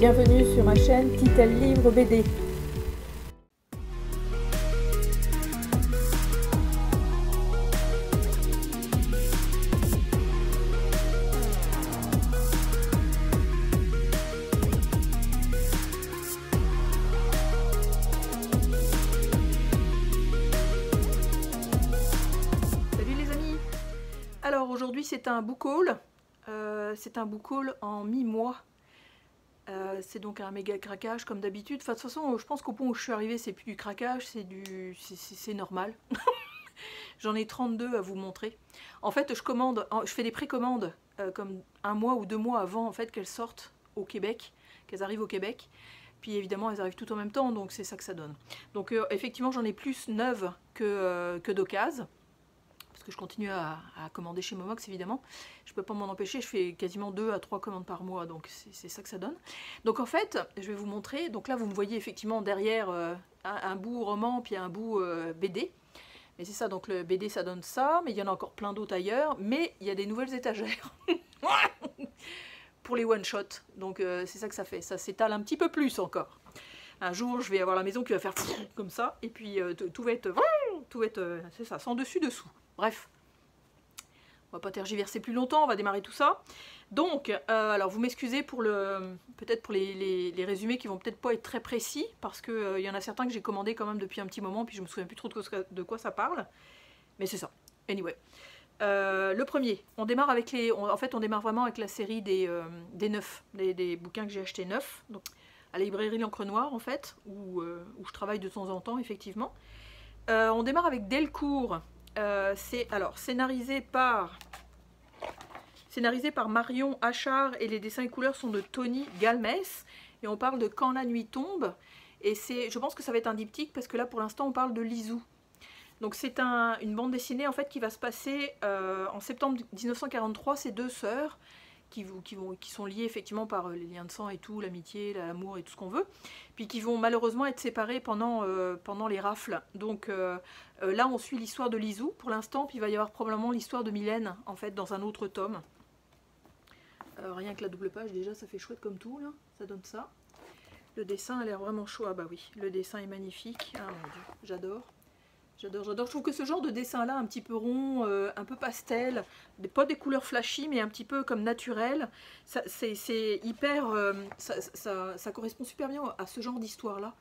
Bienvenue sur ma chaîne Titel Livre BD. Salut les amis. Alors aujourd'hui c'est un book haul. C'est un book haul en mi-mois. C'est donc un méga craquage comme d'habitude. Enfin, de toute façon, je pense qu'au point où je suis arrivée, c'est plus du craquage, c'est normal. J'en ai 32 à vous montrer. En fait, je fais des précommandes comme un mois ou 2 mois avant en fait qu'elles sortent au Québec, qu'elles arrivent au Québec. Puis évidemment, elles arrivent toutes en même temps, donc c'est ça que ça donne. Donc effectivement, j'en ai plus neuves que d'occasion. Parce que je continue à commander chez Momox évidemment, je peux pas m'en empêcher, je fais quasiment 2 à 3 commandes par mois, donc c'est ça que ça donne. Donc en fait, je vais vous montrer, donc là vous me voyez effectivement derrière un bout roman puis un bout BD, et c'est ça, donc le BD ça donne ça, mais il y en a encore plein d'autres ailleurs, mais il y a des nouvelles étagères pour les one shot, donc c'est ça que ça fait, ça s'étale un petit peu plus encore. Un jour je vais avoir la maison qui va faire comme ça, et puis tout va être, c'est ça, sans dessus dessous. Bref, on va pas tergiverser plus longtemps, on va démarrer tout ça. Donc, alors vous m'excusez pour peut-être pour les résumés qui vont peut-être pas être très précis, parce que y en a certains que j'ai commandés quand même depuis un petit moment, puis je me souviens plus trop de quoi ça parle. Mais c'est ça. Anyway. Le premier, on démarre avec on démarre vraiment avec la série des neufs, des bouquins que j'ai achetés neufs. Donc, à la librairie L'Encre Noire en fait, où je travaille de temps en temps effectivement. On démarre avec Delcourt. C'est alors scénarisé par Marion Achard et les dessins et couleurs sont de Tony Galmes, et on parle de Quand la nuit tombe, et je pense que ça va être un diptyque parce que là pour l'instant on parle de Lizou. Donc c'est une bande dessinée en fait qui va se passer en septembre 1943, ces deux sœurs qui sont liées effectivement par les liens de sang et tout, l'amitié, l'amour et tout ce qu'on veut, puis qui vont malheureusement être séparées pendant les rafles. Donc là on suit l'histoire de Lizou pour l'instant, puis il va y avoir probablement l'histoire de Mylène en fait dans un autre tome. Rien que la double page déjà ça fait chouette comme tout là, ça donne ça. Le dessin a l'air vraiment chaud, ah bah oui, le dessin est magnifique, ah mon dieu, j'adore. J'adore, j'adore. Je trouve que ce genre de dessin-là, un petit peu rond, un peu pastel, pas des couleurs flashy, mais un petit peu comme naturel, c'est hyper... ça correspond super bien à ce genre d'histoire-là,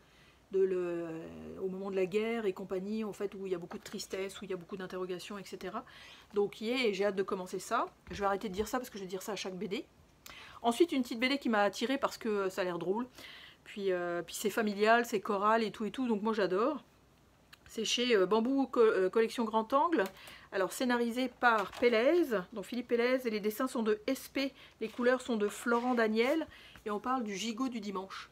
au moment de la guerre et compagnie, en fait, où il y a beaucoup de tristesse, où il y a beaucoup d'interrogations, etc. Donc, j'ai hâte de commencer ça. Je vais arrêter de dire ça, parce que je vais dire ça à chaque BD. Ensuite, une petite BD qui m'a attirée parce que ça a l'air drôle. Puis c'est familial, c'est choral et tout, donc moi j'adore. C'est chez Bambou Collection Grand Angle. Alors scénarisé par Pélez, donc Philippe Pélez, et les dessins sont de SP, les couleurs sont de Florent Daniel, et on parle du gigot du dimanche.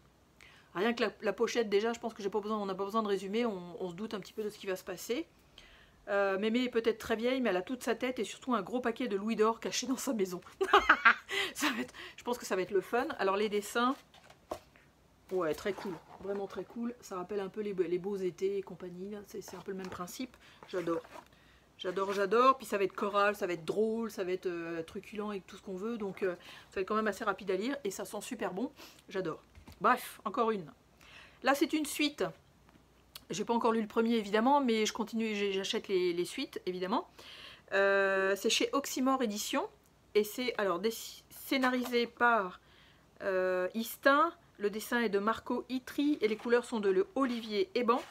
Rien que la pochette déjà, je pense que on n'a pas besoin de résumer, on se doute un petit peu de ce qui va se passer. Mémé est peut-être très vieille, mais elle a toute sa tête et surtout un gros paquet de louis d'or caché dans sa maison. Je pense que ça va être le fun. Alors les dessins... Ouais, très cool, vraiment très cool. Ça rappelle un peu les beaux étés et compagnie. C'est un peu le même principe. J'adore. J'adore, j'adore. Puis ça va être choral, ça va être drôle, ça va être truculent et tout ce qu'on veut. Donc ça va être quand même assez rapide à lire et ça sent super bon. J'adore. Bref, encore une. Là, c'est une suite. J'ai pas encore lu le premier évidemment, mais je continue, j'achète les suites évidemment. C'est chez Oxymore Édition. Et c'est alors scénarisé par Istin. Le dessin est de Marco Itri et les couleurs sont de Olivier Eban.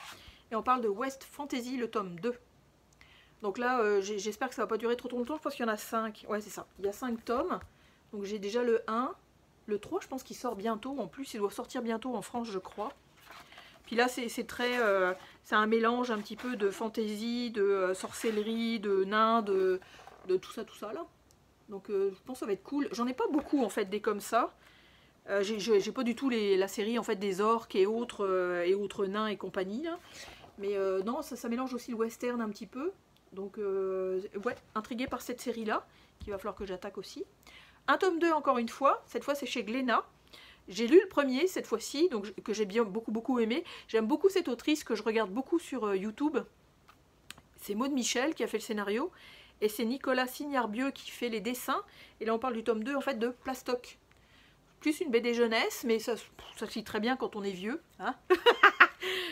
Et on parle de West Fantasy, le tome 2. Donc là, j'espère que ça va pas durer trop longtemps. Je pense qu'il y en a 5. Ouais, c'est ça. Il y a 5 tomes. Donc j'ai déjà le 1. Le 3, je pense qu'il sort bientôt. En plus, il doit sortir bientôt en France, je crois. Puis là, c'est un mélange un petit peu de fantasy, de sorcellerie, de nains, de tout ça là. Donc je pense que ça va être cool. J'en ai pas beaucoup en fait des comme ça. J'ai pas du tout la série en fait des orques et autres nains et compagnie là. Mais non, ça mélange aussi le western un petit peu. Donc ouais, intriguée par cette série là, qu'il va falloir que j'attaque aussi. Un tome 2 encore une fois, cette fois c'est chez Glénat. J'ai lu le premier cette fois-ci, donc que j'ai bien beaucoup aimé. J'aime beaucoup cette autrice que je regarde beaucoup sur YouTube. C'est Maud Michel qui a fait le scénario. Et c'est Nicolas Signarbieu qui fait les dessins. Et là on parle du tome 2 en fait de Plastoc. plus une BD jeunesse, mais ça se lit très bien quand on est vieux. Hein.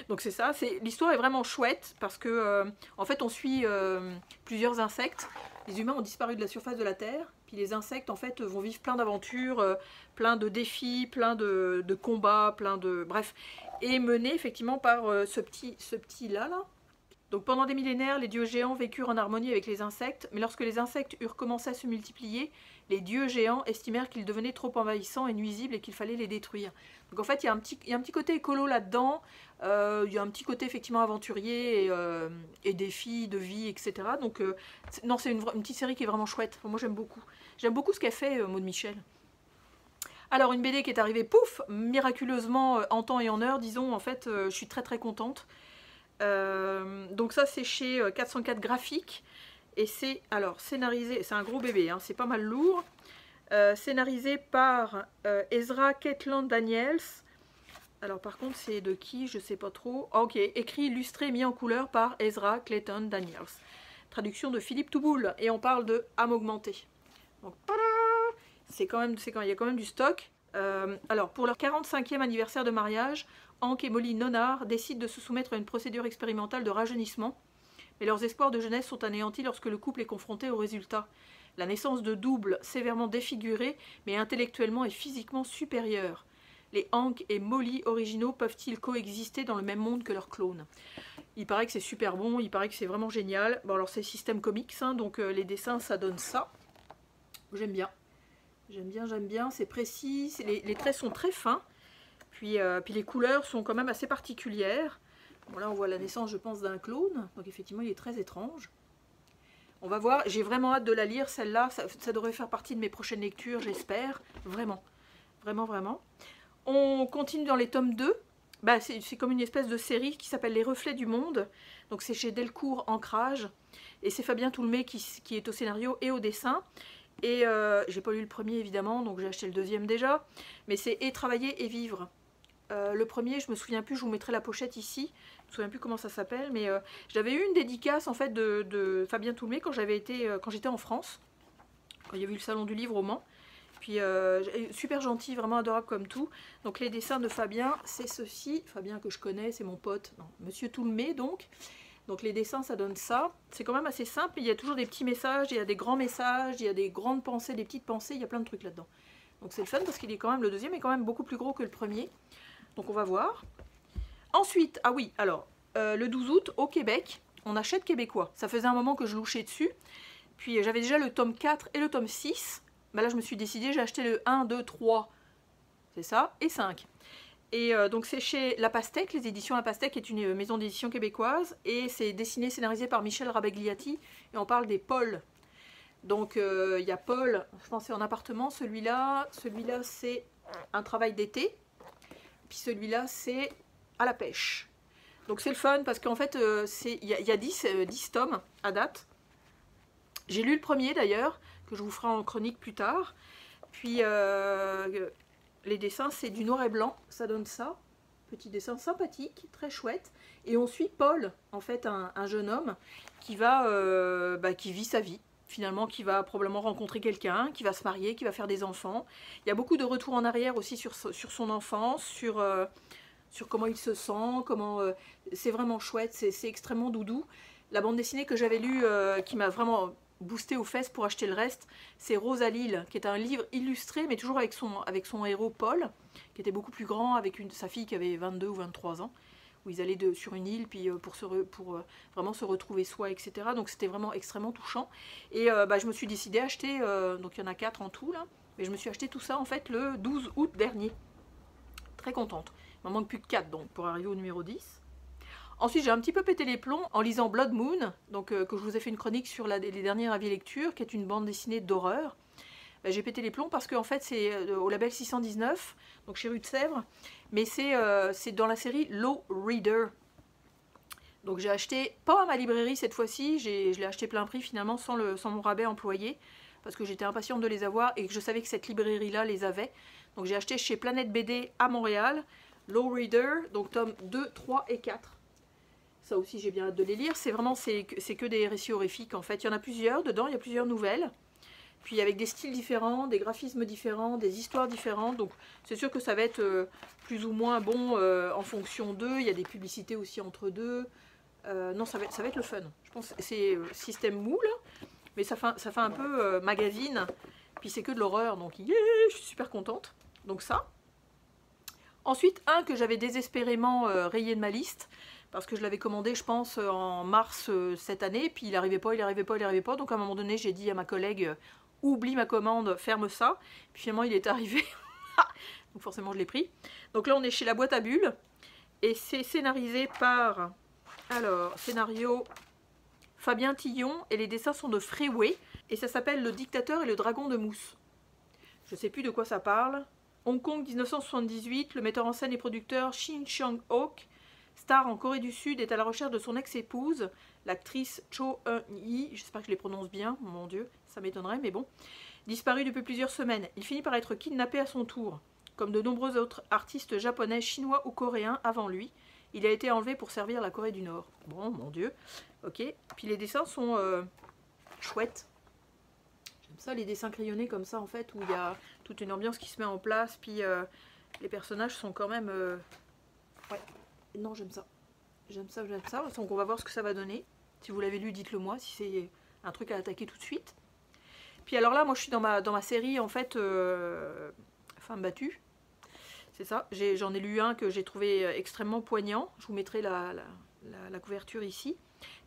Donc c'est ça, l'histoire est vraiment chouette parce que en fait on suit plusieurs insectes. Les humains ont disparu de la surface de la Terre, puis les insectes en fait vont vivre plein d'aventures, plein de défis, plein de combats, bref, et menés effectivement par ce petit là. Donc pendant des millénaires, les dieux géants vécurent en harmonie avec les insectes, mais lorsque les insectes eurent commencé à se multiplier, les dieux géants estimèrent qu'ils devenaient trop envahissants et nuisibles et qu'il fallait les détruire. Donc en fait, il y a un petit côté écolo là-dedans, il y a un petit côté effectivement aventurier et défis de vie, etc. Donc non, c'est une petite série qui est vraiment chouette. Enfin, moi j'aime beaucoup. J'aime beaucoup ce qu'elle fait, Maud Michel. Alors une BD qui est arrivée, pouf, miraculeusement en temps et en heure, disons, en fait, je suis très très contente. Donc ça c'est chez 404 Graphiques. Et c'est alors scénarisé, c'est un gros bébé, hein, c'est pas mal lourd. Scénarisé par Ezra Chetland Daniels. Alors par contre c'est de qui, je sais pas trop. Ah, ok, écrit, illustré, mis en couleur par Ezra Chetland Daniels. Traduction de Philippe Touboul. Et on parle de âme augmentée. Donc il y a quand même du stock. Alors pour leur 45e anniversaire de mariage, Hank et Molly Nonard décident de se soumettre à une procédure expérimentale de rajeunissement. Mais leurs espoirs de jeunesse sont anéantis lorsque le couple est confronté au résultat. La naissance de doubles sévèrement défigurés, mais intellectuellement et physiquement supérieurs. Les Hank et Molly originaux peuvent-ils coexister dans le même monde que leurs clones? Il paraît que c'est super bon, il paraît que c'est vraiment génial. Bon alors c'est système comics, hein, donc les dessins ça donne ça. J'aime bien. J'aime bien, c'est précis, les traits sont très fins. Puis les couleurs sont quand même assez particulières. Bon, là on voit la naissance je pense d'un clone, donc effectivement il est très étrange. On va voir, j'ai vraiment hâte de la lire celle-là, ça devrait faire partie de mes prochaines lectures j'espère, vraiment, vraiment. On continue dans les tomes 2, bah, c'est comme une espèce de série qui s'appelle Les Reflets du Monde, donc c'est chez Delcourt Ancrage, et c'est Fabien Toulmé qui est au scénario et au dessin. Et j'ai pas lu le premier évidemment, donc j'ai acheté le deuxième déjà, mais c'est Et travailler et vivre. Le premier, je me souviens plus, je vous mettrai la pochette ici, je me souviens plus comment ça s'appelle, mais j'avais eu une dédicace en fait de Fabien Toulmé quand j'étais en France, quand il y avait eu le salon du livre au Mans. Puis super gentil, vraiment adorable comme tout. Donc les dessins de Fabien, c'est ceci. Fabien que je connais, c'est mon pote, non, Monsieur Toulmé donc. Donc les dessins ça donne ça. C'est quand même assez simple, il y a toujours des petits messages, il y a des grands messages, il y a des grandes pensées, des petites pensées, il y a plein de trucs là-dedans. Donc c'est le fun parce qu'il est quand même, le deuxième est quand même beaucoup plus gros que le premier. Donc on va voir. Ensuite, ah oui, alors, le 12 août, au Québec, on achète québécois. Ça faisait un moment que je louchais dessus. Puis j'avais déjà le tome 4 et le tome 6. Bah là, je me suis décidée, j'ai acheté le 1, 2, 3, c'est ça, et 5. Et donc c'est chez La Pastèque, les éditions La Pastèque est une maison d'édition québécoise. Et c'est dessiné, scénarisé par Michel Rabagliati. Et on parle des Paul. Donc il y a Paul, je pense c'est en appartement, celui-là c'est un travail d'été. Puis celui-là, c'est à la pêche. Donc c'est le fun parce qu'en fait, il y a 10 tomes à date. J'ai lu le premier d'ailleurs, que je vous ferai en chronique plus tard. Puis les dessins, c'est du noir et blanc, ça donne ça. Petit dessin sympathique, très chouette. Et on suit Paul, en fait, un jeune homme qui vit sa vie. Finalement, qui va probablement rencontrer quelqu'un, qui va se marier, qui va faire des enfants. Il y a beaucoup de retours en arrière aussi sur son enfance, sur comment il se sent, c'est vraiment chouette, c'est extrêmement doudou. La bande dessinée que j'avais lue, qui m'a vraiment boosté aux fesses pour acheter le reste, c'est Rose à Lille, qui est un livre illustré, mais toujours avec son héros Paul, qui était beaucoup plus grand, avec sa fille qui avait 22 ou 23 ans. Où ils allaient sur une île puis pour vraiment se retrouver soi, etc. Donc c'était vraiment extrêmement touchant. Et je me suis décidée à acheter, donc il y en a 4 en tout là, mais je me suis acheté tout ça en fait le 12 août dernier. Très contente. Il m'en manque plus que 4 donc pour arriver au numéro 10. Ensuite j'ai un petit peu pété les plombs en lisant Blood Moon, donc que je vous ai fait une chronique sur les dernières avis lecture, qui est une bande dessinée d'horreur. J'ai pété les plombs parce qu'en fait c'est au label 619, donc chez Rue de Sèvres, mais c'est dans la série Low Reader. Donc j'ai acheté, pas à ma librairie cette fois-ci, je l'ai acheté plein prix finalement sans mon rabais employé, parce que j'étais impatiente de les avoir et que je savais que cette librairie-là les avait. Donc j'ai acheté chez Planète BD à Montréal, Low Reader, donc tome 2, 3 et 4. Ça aussi j'ai bien hâte de les lire, c'est que des récits horrifiques en fait, il y en a plusieurs dedans, il y a plusieurs nouvelles. puis avec des styles différents, des graphismes différents, des histoires différentes. Donc c'est sûr que ça va être plus ou moins bon en fonction d'eux. Il y a des publicités aussi entre deux. Non, ça va être le fun. Je pense que c'est système moule, mais ça fait un peu magazine. Puis c'est que de l'horreur, donc yeah, je suis super contente. Donc ça. Ensuite, un que j'avais désespérément rayé de ma liste, parce que je l'avais commandé, je pense, en mars cette année, puis il n'arrivait pas. Donc à un moment donné, j'ai dit à ma collègue, oublie ma commande, ferme ça. Puis finalement, il est arrivé. Donc forcément, je l'ai pris. Donc là, on est chez La Boîte à Bulles, et c'est scénarisé par, alors, scénario Fabien Tillon, et les dessins sont de Freeway, et ça s'appelle Le Dictateur et le Dragon de Mousse. Je sais plus de quoi ça parle. Hong Kong 1978, le metteur en scène et producteur Shin Chang-ok, star en Corée du Sud, est à la recherche de son ex-épouse, l'actrice Cho Eun-hee, j'espère que je les prononce bien, mon Dieu, ça m'étonnerait, mais bon, disparue depuis plusieurs semaines. Il finit par être kidnappé à son tour. Comme de nombreux autres artistes japonais, chinois ou coréens avant lui, il a été enlevé pour servir la Corée du Nord. Bon, mon Dieu, ok. Puis les dessins sont chouettes. J'aime ça, les dessins crayonnés comme ça, en fait, où il y a toute une ambiance qui se met en place, puis les personnages sont quand même... Ouais, non, j'aime ça. J'aime ça. Donc on va voir ce que ça va donner. Si vous l'avez lu, dites-le moi, si c'est un truc à attaquer tout de suite. Puis alors là, moi je suis dans ma série, en fait, Femme battue. C'est ça. J'en ai lu un que j'ai trouvé extrêmement poignant. Je vous mettrai la couverture ici.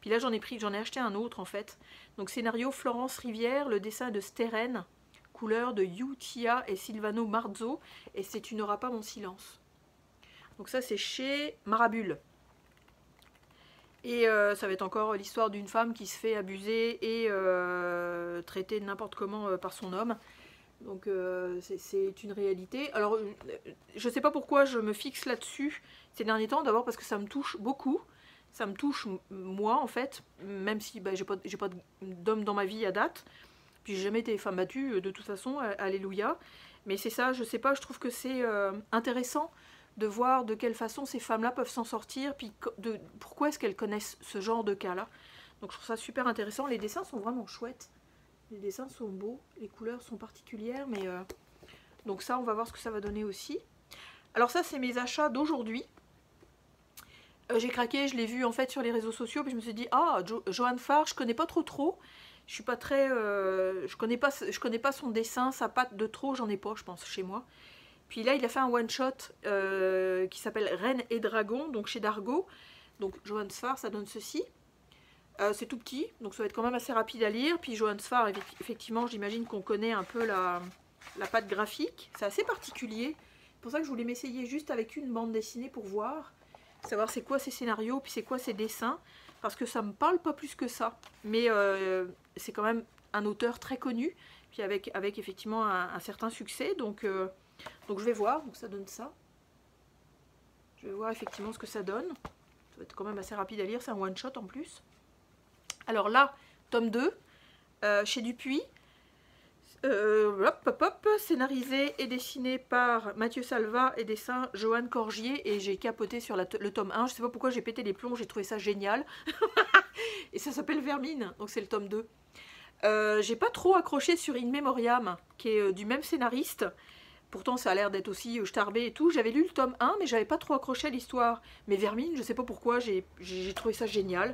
Puis là, j'en ai acheté un autre, en fait. Donc scénario Florence Rivière, le dessin de Steren, couleur de Yu Tia et Silvano Marzo, et c'est Tu n'auras pas mon silence. Donc ça, c'est chez Marabule. Et ça va être encore l'histoire d'une femme qui se fait abuser et traiter n'importe comment par son homme. Donc c'est une réalité. Alors, je ne sais pas pourquoi je me fixe là-dessus ces derniers temps. D'abord parce que ça me touche beaucoup. Ça me touche, moi, en fait, même si j'ai pas d'homme dans ma vie à date. Puis j'ai jamais été femme battue, de toute façon, alléluia. Mais c'est ça, je sais pas, je trouve que c'est intéressant de voir de quelle façon ces femmes-là peuvent s'en sortir, puis pourquoi est-ce qu'elles connaissent ce genre de cas-là. Donc je trouve ça super intéressant. Les dessins sont vraiment chouettes. Les dessins sont beaux, les couleurs sont particulières, mais... Donc ça, on va voir ce que ça va donner aussi. Alors ça, c'est mes achats d'aujourd'hui. J'ai craqué, je l'ai vu en fait sur les réseaux sociaux, puis je me suis dit, ah, Johan Farr, je connais pas trop. Je suis pas très... je connais pas son dessin, sa patte de trop, j'en ai pas, je pense, chez moi. Puis là, il a fait un one-shot qui s'appelle Reine et Dragon, donc chez Dargo. Donc Johan Farr, ça donne ceci. C'est tout petit, donc ça va être quand même assez rapide à lire. Puis Johan Farr, effectivement, j'imagine qu'on connaît un peu la patte graphique. C'est assez particulier. C'est pour ça que je voulais m'essayer juste avec une bande dessinée pour voir. Savoir c'est quoi ses scénarios, puis c'est quoi ses dessins. Parce que ça me parle pas plus que ça. Mais c'est quand même un auteur très connu. Puis avec effectivement un certain succès. Donc je vais voir. Donc ça donne ça. Je vais voir effectivement ce que ça donne. Ça va être quand même assez rapide à lire. C'est un one-shot en plus. Alors là, tome 2, chez Dupuis. Scénarisé et dessiné par Mathieu Salva et dessin Johan Corgier, et j'ai capoté sur le tome 1, je sais pas pourquoi j'ai pété les plombs, j'ai trouvé ça génial. Et ça s'appelle Vermine, donc c'est le tome 2. J'ai pas trop accroché sur In Memoriam, qui est du même scénariste, pourtant ça a l'air d'être aussi starbé et tout. J'avais lu le tome 1 mais j'avais pas trop accroché à l'histoire, mais Vermine, je sais pas pourquoi, j'ai trouvé ça génial,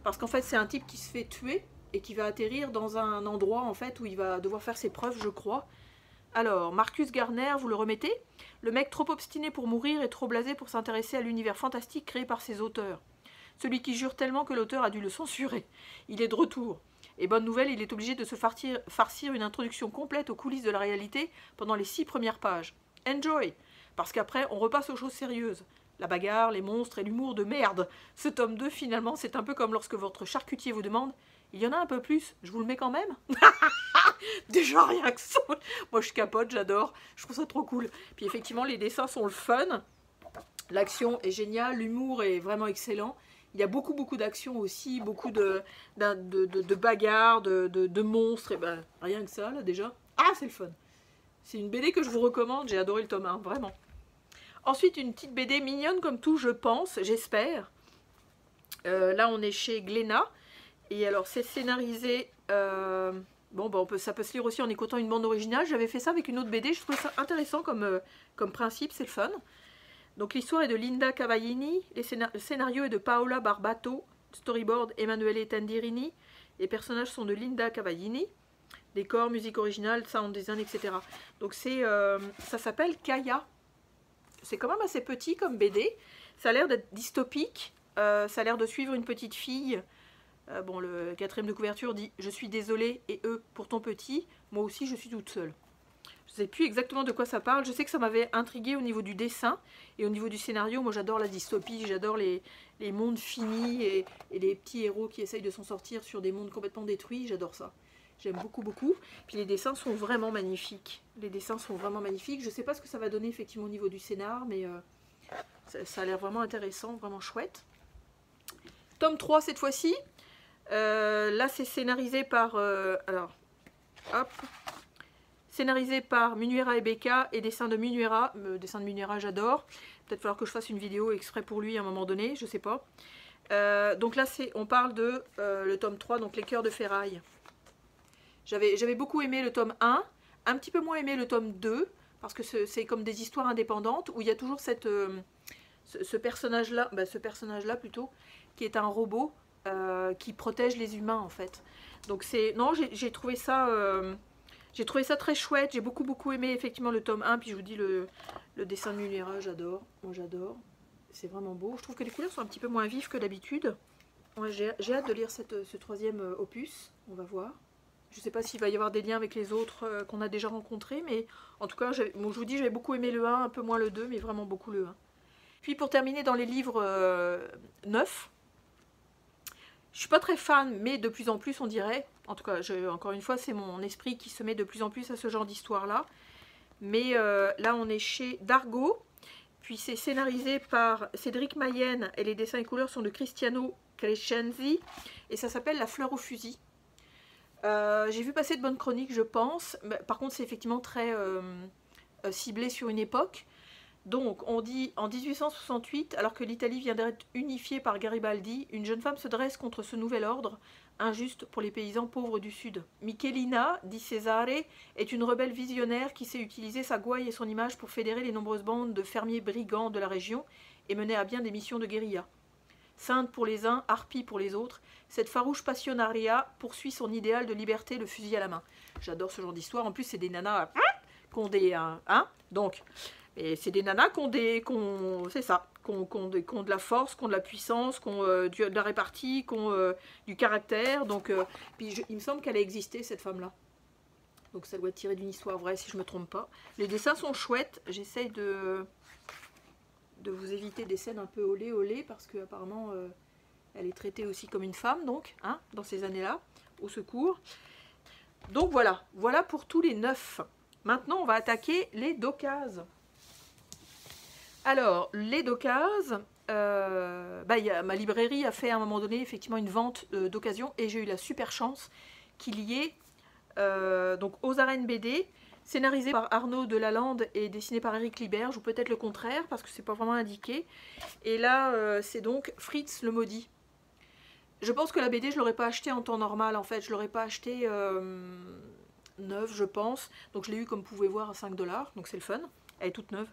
parce qu'en fait c'est un type qui se fait tuer et qui va atterrir dans un endroit en fait où il va devoir faire ses preuves, je crois. Alors, Marcus Garner, vous le remettez? Le mec trop obstiné pour mourir et trop blasé pour s'intéresser à l'univers fantastique créé par ses auteurs. Celui qui jure tellement que l'auteur a dû le censurer. Il est de retour. Et bonne nouvelle, il est obligé de se farcir une introduction complète aux coulisses de la réalité pendant les 6 premières pages. Enjoy! Parce qu'après, on repasse aux choses sérieuses. La bagarre, les monstres et l'humour de merde. Ce tome 2, finalement, c'est un peu comme lorsque votre charcutier vous demande: il y en a un peu plus, je vous le mets quand même? Déjà rien que ça. Moi je capote, j'adore, je trouve ça trop cool. Puis effectivement les dessins sont le fun, l'action est géniale, l'humour est vraiment excellent. Il y a beaucoup d'action aussi, beaucoup de bagarres, de monstres, et ben rien que ça là déjà. Ah c'est le fun. C'est une BD que je vous recommande, j'ai adoré le tome 1, vraiment. Ensuite une petite BD mignonne comme tout je pense, j'espère. Là on est chez Glénat. Et alors c'est scénarisé Bon, bah ça peut se lire aussi en écoutant une bande originale. J'avais fait ça avec une autre BD, je trouvais ça intéressant comme principe, c'est le fun. Donc l'histoire est de Linda Cavaglini, le scénario est de Paola Barbato, storyboard Emanuele Tendirini, les personnages sont de Linda Cavaglini, décor, musique originale, sound design, etc. Donc ça s'appelle Kaya. C'est quand même assez petit comme BD, ça a l'air d'être dystopique, ça a l'air de suivre une petite fille. Bon, le quatrième de couverture dit « Je suis désolée et eux pour ton petit, moi aussi je suis toute seule ». Je ne sais plus exactement de quoi ça parle, je sais que ça m'avait intriguée au niveau du dessin et au niveau du scénario. Moi j'adore la dystopie, j'adore les mondes finis et les petits héros qui essayent de s'en sortir sur des mondes complètement détruits, j'adore ça. J'aime beaucoup, beaucoup. Puis les dessins sont vraiment magnifiques. Les dessins sont vraiment magnifiques. Je ne sais pas ce que ça va donner effectivement au niveau du scénar, mais ça a l'air vraiment intéressant, vraiment chouette. Tome 3 cette fois-ci. Là c'est scénarisé par alors hop, scénarisé par Munuera et Becca et dessin de Munuera. Dessin de Munuera j'adore, peut-être falloir que je fasse une vidéo exprès pour lui à un moment donné, je sais pas. Donc là on parle de le tome 3, donc les cœurs de ferraille. J'avais beaucoup aimé le tome 1, un petit peu moins aimé le tome 2 parce que c'est comme des histoires indépendantes où il y a toujours ce personnage là plutôt qui est un robot qui protège les humains en fait. Donc non, j'ai trouvé ça très chouette. J'ai beaucoup aimé effectivement le tome 1. Puis je vous dis le dessin de Munuera, j'adore. Moi j'adore. C'est vraiment beau. Je trouve que les couleurs sont un petit peu moins vives que d'habitude. Ouais, j'ai hâte de lire ce troisième opus. On va voir. Je ne sais pas s'il va y avoir des liens avec les autres qu'on a déjà rencontrés. Mais en tout cas, bon, je vous dis, j'avais beaucoup aimé le 1, un peu moins le 2, mais vraiment beaucoup le 1. Puis pour terminer dans les livres neufs, je suis pas très fan, mais de plus en plus on dirait, en tout cas encore une fois c'est mon esprit qui se met de plus en plus à ce genre d'histoire là. Mais là on est chez Dargaud, puis c'est scénarisé par Cédric Mayenne et les dessins et couleurs sont de Cristiano Crescenzi et ça s'appelle La fleur au fusil. J'ai vu passer de bonnes chroniques je pense, mais, par contre c'est effectivement très ciblé sur une époque. Donc, on dit en 1868, alors que l'Italie vient d'être unifiée par Garibaldi, une jeune femme se dresse contre ce nouvel ordre, injuste pour les paysans pauvres du Sud. Michelina, dit Cesare, est une rebelle visionnaire qui sait utiliser sa gouaille et son image pour fédérer les nombreuses bandes de fermiers brigands de la région et mener à bien des missions de guérilla. Sainte pour les uns, harpie pour les autres, cette farouche passionaria poursuit son idéal de liberté, le fusil à la main. J'adore ce genre d'histoire, en plus c'est des nanas qui ont des... donc... Et c'est des nanas qui ont de la force, qui ont de la puissance, qui ont de la répartie, qui ont du caractère. Donc, puis il me semble qu'elle a existé, cette femme-là. Donc ça doit être tiré d'une histoire vraie, si je ne me trompe pas. Les dessins sont chouettes. J'essaye de vous éviter des scènes un peu olé, parce qu'apparemment, elle est traitée aussi comme une femme, donc, hein, dans ces années-là. Au secours. Donc voilà. Voilà pour tous les 9. Maintenant, on va attaquer les dokases. Alors, les dokases, ma librairie a fait à un moment donné effectivement une vente d'occasion et j'ai eu la super chance qu'il y ait donc Aux Arènes BD, scénarisé par Arnaud Delalande et dessiné par Éric Liberge, ou peut-être le contraire parce que c'est pas vraiment indiqué. Et là, c'est donc Fritz le Maudit. Je pense que la BD, je l'aurais pas acheté en temps normal en fait, je l'aurais pas acheté neuve je pense. Donc je l'ai eu comme vous pouvez voir à 5 $, donc c'est le fun, elle est toute neuve.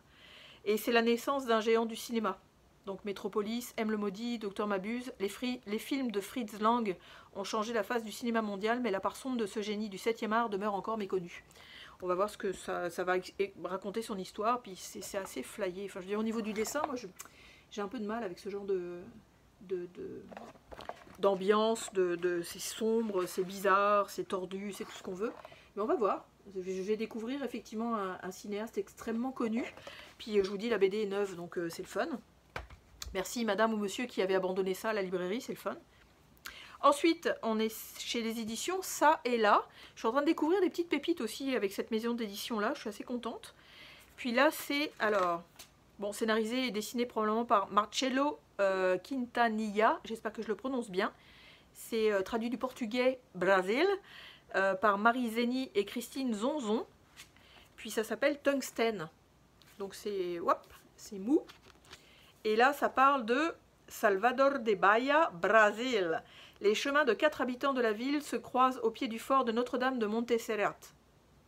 Et c'est la naissance d'un géant du cinéma. Donc Métropolis, M le Maudit, Docteur Mabuse, les films de Fritz Lang ont changé la face du cinéma mondial, mais la part sombre de ce génie du 7e art demeure encore méconnue. On va voir ce que ça va raconter son histoire, puis c'est assez flyé. Enfin, je veux dire, au niveau du dessin, moi j'ai un peu de mal avec ce genre d'ambiance, c'est sombre, c'est bizarre, c'est tordu, c'est tout ce qu'on veut. Mais on va voir. Je vais découvrir effectivement un cinéaste extrêmement connu. Puis je vous dis, la BD est neuve, donc c'est le fun. Merci madame ou monsieur qui avait abandonné ça à la librairie, c'est le fun. Ensuite, on est chez les éditions Ça et Là. Je suis en train de découvrir des petites pépites aussi avec cette maison d'édition là, je suis assez contente. Puis là, c'est, alors, bon, scénarisé et dessiné probablement par Marcello Quintanilla, j'espère que je le prononce bien. C'est traduit du portugais Brasil. Par Marie Zeni et Christine Zonzon. Puis ça s'appelle Tungsten. Donc c'est mou. Et là ça parle de Salvador de Bahia, Brésil. Les chemins de 4 habitants de la ville se croisent au pied du fort de Notre-Dame de Montserrat.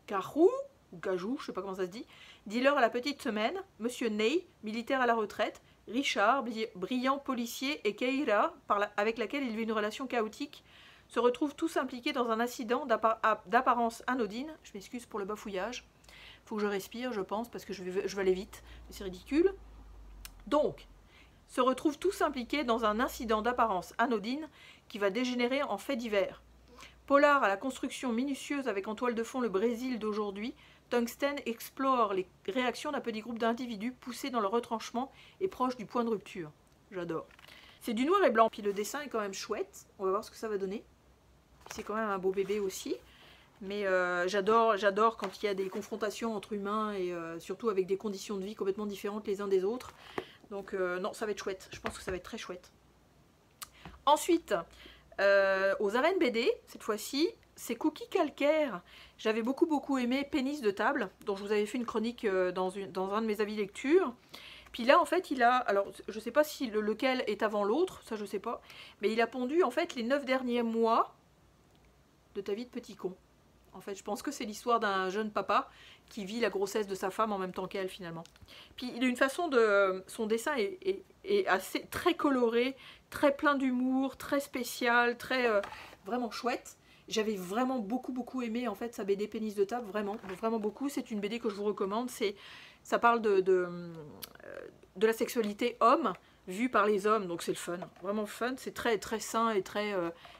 Cajou, ou Cajou, je ne sais pas comment ça se dit, dealer à la petite semaine, Monsieur Ney, militaire à la retraite, Richard, brillant policier, et Keira, avec laquelle il vit une relation chaotique, se retrouvent tous impliqués dans un incident d'apparence anodine. Je m'excuse pour le bafouillage. Il faut que je respire, je pense, parce que je vais aller vite, mais c'est ridicule. Donc, se retrouvent tous impliqués dans un incident d'apparence anodine qui va dégénérer en fait divers. Polar à la construction minutieuse avec en toile de fond le Brésil d'aujourd'hui, Tungsten explore les réactions d'un petit groupe d'individus poussés dans le retranchement et proches du point de rupture. J'adore. C'est du noir et blanc, puis le dessin est quand même chouette. On va voir ce que ça va donner. C'est quand même un beau bébé aussi. Mais j'adore quand il y a des confrontations entre humains et surtout avec des conditions de vie complètement différentes les uns des autres. Donc non, ça va être chouette. Je pense que ça va être très chouette. Ensuite, aux arènes BD, cette fois-ci, c'est Cookie Calcaire. J'avais beaucoup aimé Pénis de table, dont je vous avais fait une chronique dans un de mes avis lecture. Puis là, en fait, il a... Alors, je ne sais pas si lequel est avant l'autre, ça je ne sais pas. Mais il a pondu, en fait, les 9 derniers mois de ta vie de petit con. En fait, je pense que c'est l'histoire d'un jeune papa qui vit la grossesse de sa femme en même temps qu'elle, finalement. Puis, il a une façon de... Son dessin est assez très coloré, très plein d'humour, très spécial, très... vraiment chouette. J'avais vraiment beaucoup aimé, en fait, sa BD Pénis de table, vraiment beaucoup. C'est une BD que je vous recommande. Ça parle de la sexualité homme, vue par les hommes, donc c'est le fun. Vraiment fun, c'est très sain et très...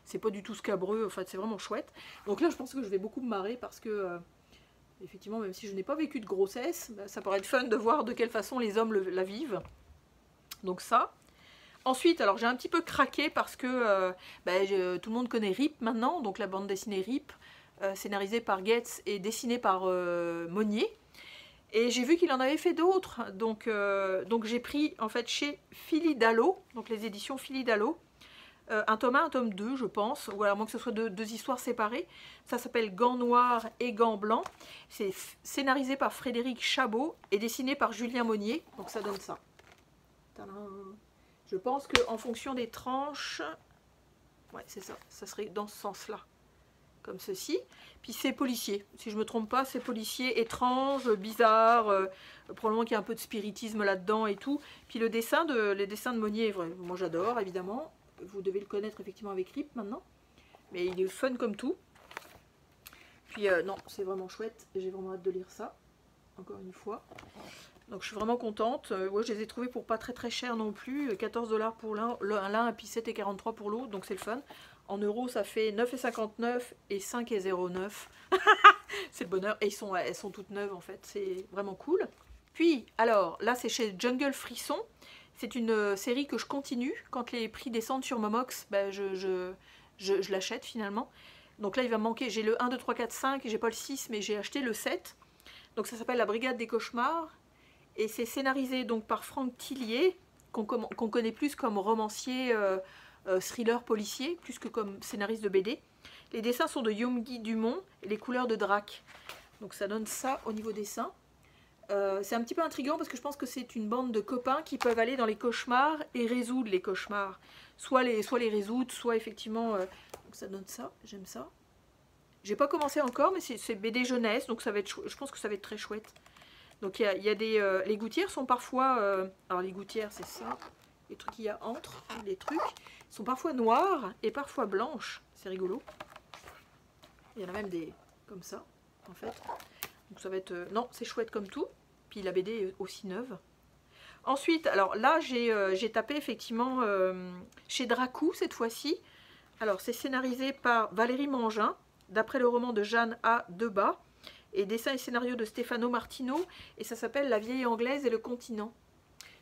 c'est pas du tout scabreux, en fait, c'est vraiment chouette. Donc là, je pense que je vais beaucoup me marrer parce que... effectivement, même si je n'ai pas vécu de grossesse, bah, ça pourrait être fun de voir de quelle façon les hommes la vivent. Donc ça. Ensuite, alors j'ai un petit peu craqué parce que tout le monde connaît Rip maintenant, donc la bande dessinée Rip, scénarisée par Getz et dessinée par Monnier. Et j'ai vu qu'il en avait fait d'autres, donc j'ai pris en fait chez Philidalo, donc les éditions Philidalo, un tome 1, un tome 2 je pense, ou alors à moins que ce soit deux histoires séparées. Ça s'appelle Gants noirs et Gants blancs. C'est scénarisé par Frédéric Chabot et dessiné par Julien Monnier, donc ça donne ça. Tadam. Je pense qu'en fonction des tranches, ouais c'est ça, ça serait dans ce sens-là, comme ceci. Puis c'est policier, si je ne me trompe pas, c'est policier, étrange, bizarre, probablement qu'il y a un peu de spiritisme là-dedans et tout. Puis les dessins de Monnier, moi j'adore évidemment, vous devez le connaître effectivement avec Rip maintenant, mais il est fun comme tout. Puis non, c'est vraiment chouette, j'ai vraiment hâte de lire ça, encore une fois. Donc je suis vraiment contente. Ouais, je les ai trouvés pour pas très cher non plus. 14 $ pour l'un et puis 7,43 pour l'autre. Donc c'est le fun. En euros, ça fait 9,59 et 5,09. C'est le bonheur. Et elles sont toutes neuves en fait. C'est vraiment cool. Puis, alors, là c'est chez Jungle Frisson. C'est une série que je continue. Quand les prix descendent sur Momox, ben, je l'achète finalement. Donc là, il va me manquer. J'ai le 1, 2, 3, 4, 5. Et j'ai pas le 6, mais j'ai acheté le 7. Donc ça s'appelle La Brigade des Cauchemars. Et c'est scénarisé donc par Franck Tillier, qu'on connaît plus comme romancier, thriller policier, plus que comme scénariste de BD. Les dessins sont de Yomgi Dumont et les couleurs de Drac. Donc ça donne ça au niveau dessin. C'est un petit peu intriguant parce que je pense que c'est une bande de copains qui peuvent aller dans les cauchemars et résoudre les cauchemars. Soit les résoudre, soit effectivement... donc ça donne ça, j'aime ça. J'ai pas commencé encore, mais c'est BD jeunesse, donc ça va être, je pense que ça va être très chouette. Donc il y a des... les gouttières sont parfois... alors les gouttières c'est ça, les trucs qu'il y a entre, les trucs, sont parfois noires et parfois blanches, c'est rigolo. Il y en a même des comme ça, en fait. Donc ça va être... non, c'est chouette comme tout. Puis la BD est aussi neuve. Ensuite, alors là j'ai tapé effectivement chez Dracou cette fois-ci. Alors c'est scénarisé par Valérie Mangin, d'après le roman de Jeanne A. Debat. Et dessin et scénario de Stefano Martino, et ça s'appelle La vieille anglaise et le continent.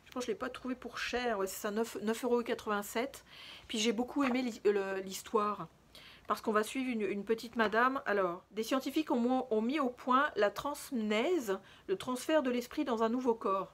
Je pense que je ne l'ai pas trouvé pour cher, ouais, c'est ça, 9,87 €. Puis j'ai beaucoup aimé l'histoire, parce qu'on va suivre une petite madame. Alors, des scientifiques ont mis au point la transmnèse, le transfert de l'esprit dans un nouveau corps.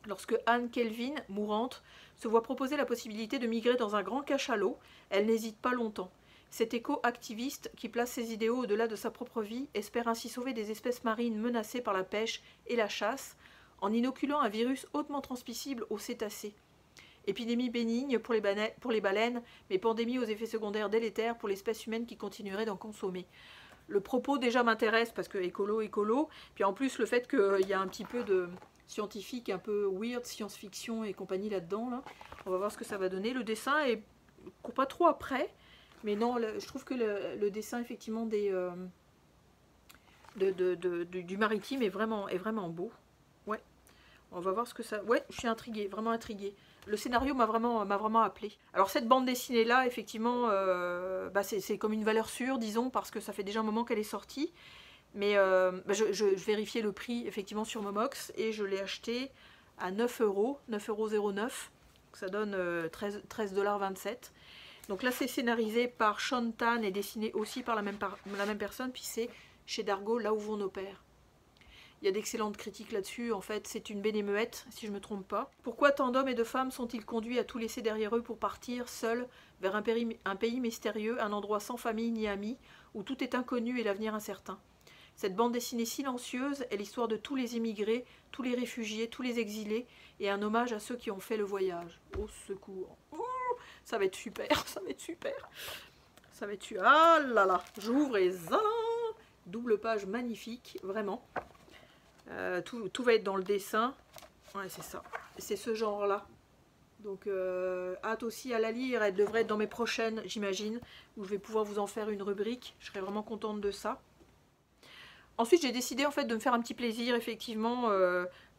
Lorsque Anne Kelvin, mourante, se voit proposer la possibilité de migrer dans un grand cachalot, elle n'hésite pas longtemps. Cet éco-activiste, qui place ses idéaux au-delà de sa propre vie, espère ainsi sauver des espèces marines menacées par la pêche et la chasse, en inoculant un virus hautement transmissible aux cétacés. Épidémie bénigne pour les baleines, mais pandémie aux effets secondaires délétères pour l'espèce humaine qui continuerait d'en consommer. Le propos déjà m'intéresse parce que écolo. Puis en plus le fait qu'il y a un petit peu de scientifique, un peu weird, science-fiction et compagnie là-dedans. Là. On va voir ce que ça va donner. Le dessin est pas trop après. Mais non, je trouve que le dessin effectivement du maritime est vraiment beau. Ouais, on va voir ce que ça... Ouais, je suis intriguée, vraiment intriguée. Le scénario m'a vraiment appelé. Alors cette bande dessinée là, effectivement, c'est comme une valeur sûre, disons, parce que ça fait déjà un moment qu'elle est sortie. Mais je vérifiais le prix effectivement sur Momox et je l'ai acheté à 9 €, 9,09 €. Ça donne 13,27 $. Donc là c'est scénarisé par Sean Tan et dessiné aussi par la même personne, puis c'est chez Dargaud, Là où vont nos pères. Il y a d'excellentes critiques là-dessus, en fait c'est une bénémuette si je ne me trompe pas. Pourquoi tant d'hommes et de femmes sont-ils conduits à tout laisser derrière eux pour partir seuls vers un pays mystérieux, un endroit sans famille ni amis, où tout est inconnu et l'avenir incertain? Cette bande dessinée silencieuse est l'histoire de tous les immigrés, tous les réfugiés, tous les exilés, et un hommage à ceux qui ont fait le voyage. Au secours. Ça va être super, ça va être super. Ça va être super. Ah là là, j'ouvre et zin, double page magnifique, vraiment. Tout va être dans le dessin. Ouais, c'est ça. C'est ce genre-là. Donc, hâte aussi à la lire. Elle devrait être dans mes prochaines, j'imagine, où je vais pouvoir vous en faire une rubrique. Je serais vraiment contente de ça. Ensuite, j'ai décidé en fait de me faire un petit plaisir, effectivement,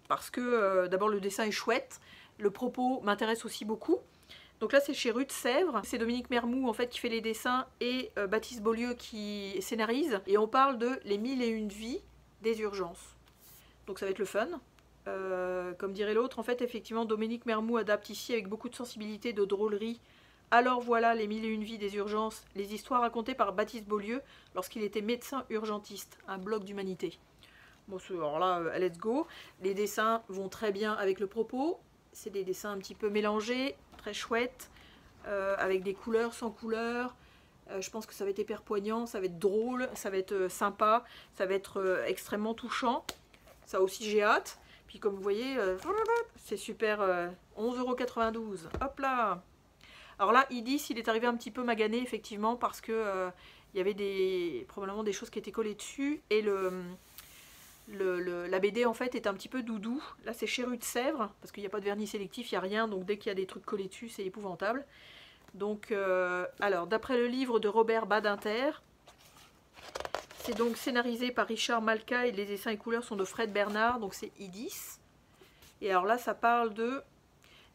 parce que d'abord le dessin est chouette. Le propos m'intéresse aussi beaucoup. Donc là c'est chez Rue de Sèvres, c'est Dominique Mermoux en fait qui fait les dessins et Baptiste Beaulieu qui scénarise. Et on parle de Les 1001 vies des urgences. Donc ça va être le fun. Comme dirait l'autre, en fait effectivement Dominique Mermoux adapte ici avec beaucoup de sensibilité, de drôlerie. Alors voilà Les 1001 vies des urgences, les histoires racontées par Baptiste Beaulieu lorsqu'il était médecin urgentiste, un bloc d'humanité. Bon, alors là, let's go. Les dessins vont très bien avec le propos. C'est des dessins un petit peu mélangés, très chouettes, avec des couleurs sans couleurs. Je pense que ça va être hyper poignant, ça va être drôle, ça va être sympa, ça va être extrêmement touchant. Ça aussi j'ai hâte. Puis comme vous voyez, c'est super, 11,92 €. Hop là. Alors là, Idis, il est arrivé un petit peu magané, effectivement, parce que il y avait probablement des choses qui étaient collées dessus. Et la BD en fait est un petit peu doudou. Là c'est chez Rue de Sèvres parce qu'il n'y a pas de vernis sélectif, il n'y a rien, donc dès qu'il y a des trucs collés dessus c'est épouvantable. Donc alors d'après le livre de Robert Badinter, c'est donc scénarisé par Richard Malka et les dessins et couleurs sont de Fred Bernard, donc c'est Idis. Et alors là ça parle de...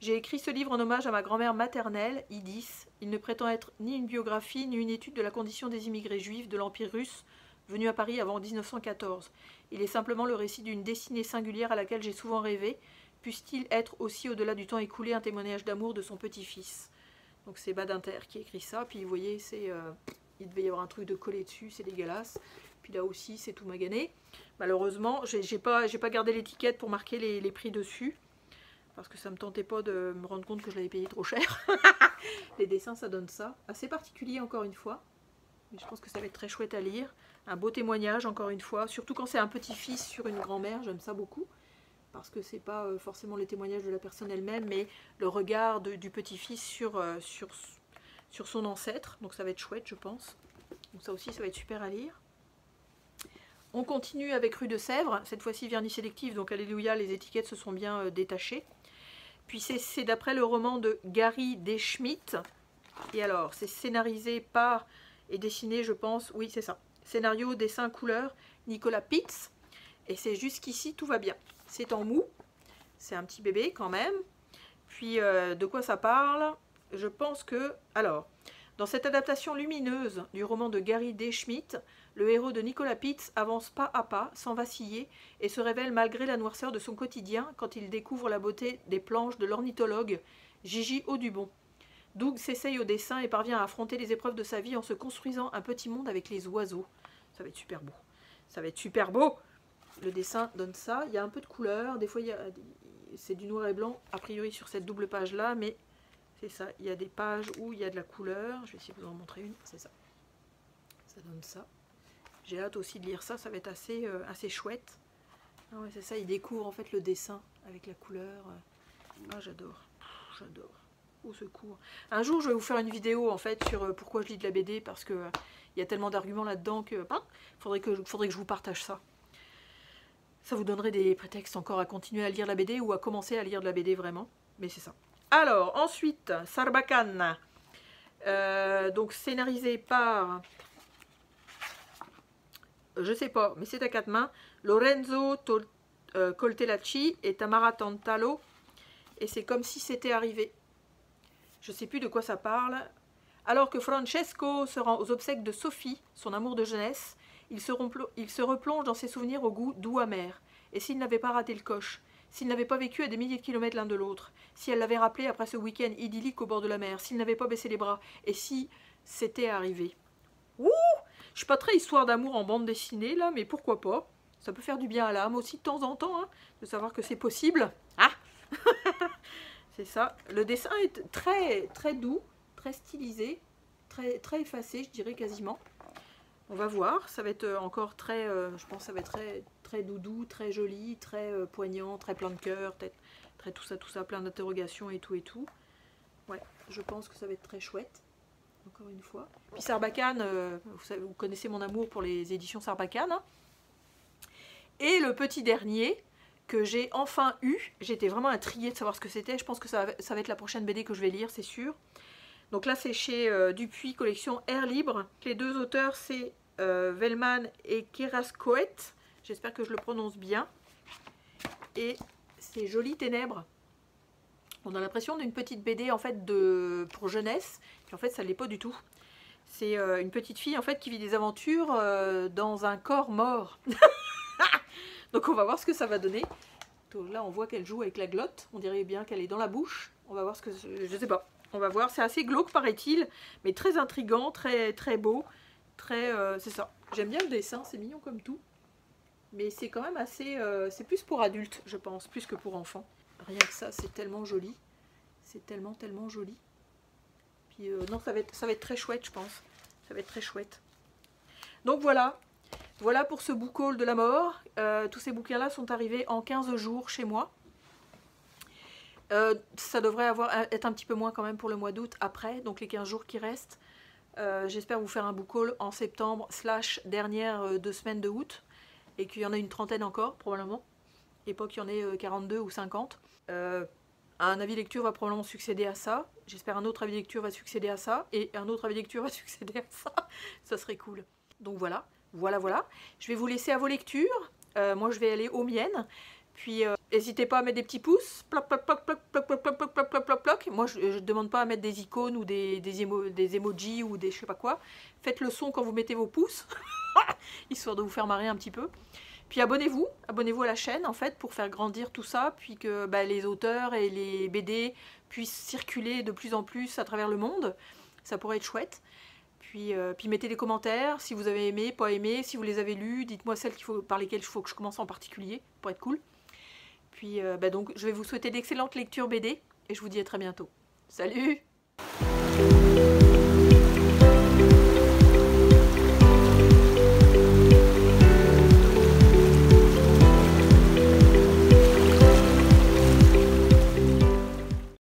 J'ai écrit ce livre en hommage à ma grand-mère maternelle, Idis. Il ne prétend être ni une biographie ni une étude de la condition des immigrés juifs de l'Empire russe venus à Paris avant 1914. Il est simplement le récit d'une destinée singulière à laquelle j'ai souvent rêvé. Puisse-t-il être aussi, au-delà du temps écoulé, un témoignage d'amour de son petit-fils. Donc c'est Badinter qui écrit ça. Puis vous voyez, il devait y avoir un truc de collé dessus, c'est dégueulasse. Puis là aussi, c'est tout magané. Malheureusement, j'ai pas gardé l'étiquette pour marquer les prix dessus. Parce que ça me tentait pas de me rendre compte que je l'avais payé trop cher. Les dessins, ça donne ça. Assez particulier encore une fois. Mais je pense que ça va être très chouette à lire. Un beau témoignage encore une fois, surtout quand c'est un petit-fils sur une grand-mère, j'aime ça beaucoup. Parce que c'est pas forcément les témoignages de la personne elle-même, mais le regard du petit-fils sur son ancêtre. Donc ça va être chouette je pense. Donc ça aussi ça va être super à lire. On continue avec Rue de Sèvres, cette fois-ci vernis sélectif, donc alléluia, les étiquettes se sont bien détachées. Puis c'est d'après le roman de Gary D. Schmidt. Et alors, c'est scénarisé par et dessiné, je pense, oui c'est ça. Scénario, dessin, couleur, Nicolas Pitts. Et c'est jusqu'ici, tout va bien. C'est en mou. C'est un petit bébé quand même. Puis, de quoi ça parle? Je pense que... Alors, dans cette adaptation lumineuse du roman de Gary D. Schmidt, le héros de Nicolas Pitts avance pas à pas, sans vaciller, et se révèle malgré la noirceur de son quotidien quand il découvre la beauté des planches de l'ornithologue Gigi Audubon. Doug s'essaye au dessin et parvient à affronter les épreuves de sa vie en se construisant un petit monde avec les oiseaux. Ça va être super beau. Ça va être super beau. Le dessin donne ça. Il y a un peu de couleur. Des fois, c'est du noir et blanc, a priori sur cette double page-là, mais c'est ça. Il y a des pages où il y a de la couleur. Je vais essayer de vous en montrer une. C'est ça. Ça donne ça. J'ai hâte aussi de lire ça. Ça va être assez chouette. Ah ouais, c'est ça. Il découvre en fait le dessin avec la couleur. Ah, j'adore. J'adore. Au secours. Un jour, je vais vous faire une vidéo en fait sur pourquoi je lis de la BD parce que il y a tellement d'arguments là-dedans que faudrait que je vous partage ça. Ça vous donnerait des prétextes encore à continuer à lire la BD ou à commencer à lire de la BD vraiment. Mais c'est ça. Alors, ensuite, Sarbacane. Donc scénarisé par... je sais pas, mais c'est à 4 mains. Lorenzo Coltellacci et Tamara Tantalo. Et c'est comme si c'était arrivé. Je sais plus de quoi ça parle. Alors que Francesco se rend aux obsèques de Sophie, son amour de jeunesse, il se replonge dans ses souvenirs au goût doux amer. Et s'il n'avait pas raté le coche, s'il n'avait pas vécu à des milliers de kilomètres l'un de l'autre, si elle l'avait rappelé après ce week-end idyllique au bord de la mer, s'il n'avait pas baissé les bras, et si c'était arrivé. Ouh! Je suis pas très histoire d'amour en bande dessinée là, mais pourquoi pas? Ça peut faire du bien à l'âme aussi de temps en temps, hein, de savoir que c'est possible. Ah! C'est ça. Le dessin est très, très doux, très stylisé, très, très effacé, je dirais quasiment. On va voir. Ça va être encore très, je pense, que ça va être très, très doudou, très joli, très poignant, très plein de cœur, très tout ça, plein d'interrogations et tout et tout. Ouais, je pense que ça va être très chouette. Encore une fois. Puis Sarbacane, vous connaissez mon amour pour les éditions Sarbacane. Hein. Et le petit dernier que j'ai enfin eu. J'étais vraiment intriguée de savoir ce que c'était. Je pense que ça va être la prochaine BD que je vais lire, c'est sûr. Donc là, c'est chez Dupuis, collection Air Libre. Les deux auteurs, c'est Velman et Kerascoët. J'espère que je le prononce bien. Et c'est Jolies Ténèbres. On a l'impression d'une petite BD en fait pour jeunesse. Puis en fait, ça ne l'est pas du tout. C'est une petite fille en fait qui vit des aventures dans un corps mort. Donc on va voir ce que ça va donner. Là on voit qu'elle joue avec la glotte. On dirait bien qu'elle est dans la bouche. On va voir ce que... je sais pas. On va voir. C'est assez glauque paraît-il. Mais très intriguant, très, très beau. Très... c'est ça. J'aime bien le dessin. C'est mignon comme tout. Mais c'est quand même assez... c'est plus pour adultes je pense. Plus que pour enfants. Rien que ça c'est tellement joli. C'est tellement, tellement joli. Puis non ça va être très chouette je pense. Ça va être très chouette. Donc voilà. Voilà pour ce book haul de la mort. Tous ces bouquins-là sont arrivés en 15 jours chez moi. Ça devrait être un petit peu moins quand même pour le mois d'août après, donc les 15 jours qui restent. J'espère vous faire un book haul en septembre / dernière 2 semaines de août. Et qu'il y en a une trentaine encore, probablement. Et pas qu'il y en ait 42 ou 50. Un avis lecture va probablement succéder à ça. J'espère un autre avis lecture va succéder à ça. Et un autre avis lecture va succéder à ça. Ça serait cool. Donc voilà. Voilà. Je vais vous laisser à vos lectures. Moi, je vais aller aux miennes. Puis, n'hésitez pas à mettre des petits pouces. Ploc, ploc, ploc, ploc, ploc, ploc, ploc, ploc, ploc, ploc, ploc. Moi, je ne demande pas à mettre des icônes ou des emojis ou des je sais pas quoi. Faites le son quand vous mettez vos pouces. Histoire de vous faire marrer un petit peu. Puis, abonnez-vous. Abonnez-vous à la chaîne, en fait, pour faire grandir tout ça. Puis que les auteurs et les BD puissent circuler de plus en plus à travers le monde. Ça pourrait être chouette. Puis mettez des commentaires, si vous avez aimé, pas aimé, si vous les avez lus, dites-moi celles par lesquelles il faut que je commence en particulier, pour être cool. Puis donc je vais vous souhaiter d'excellentes lectures BD, et je vous dis à très bientôt. Salut!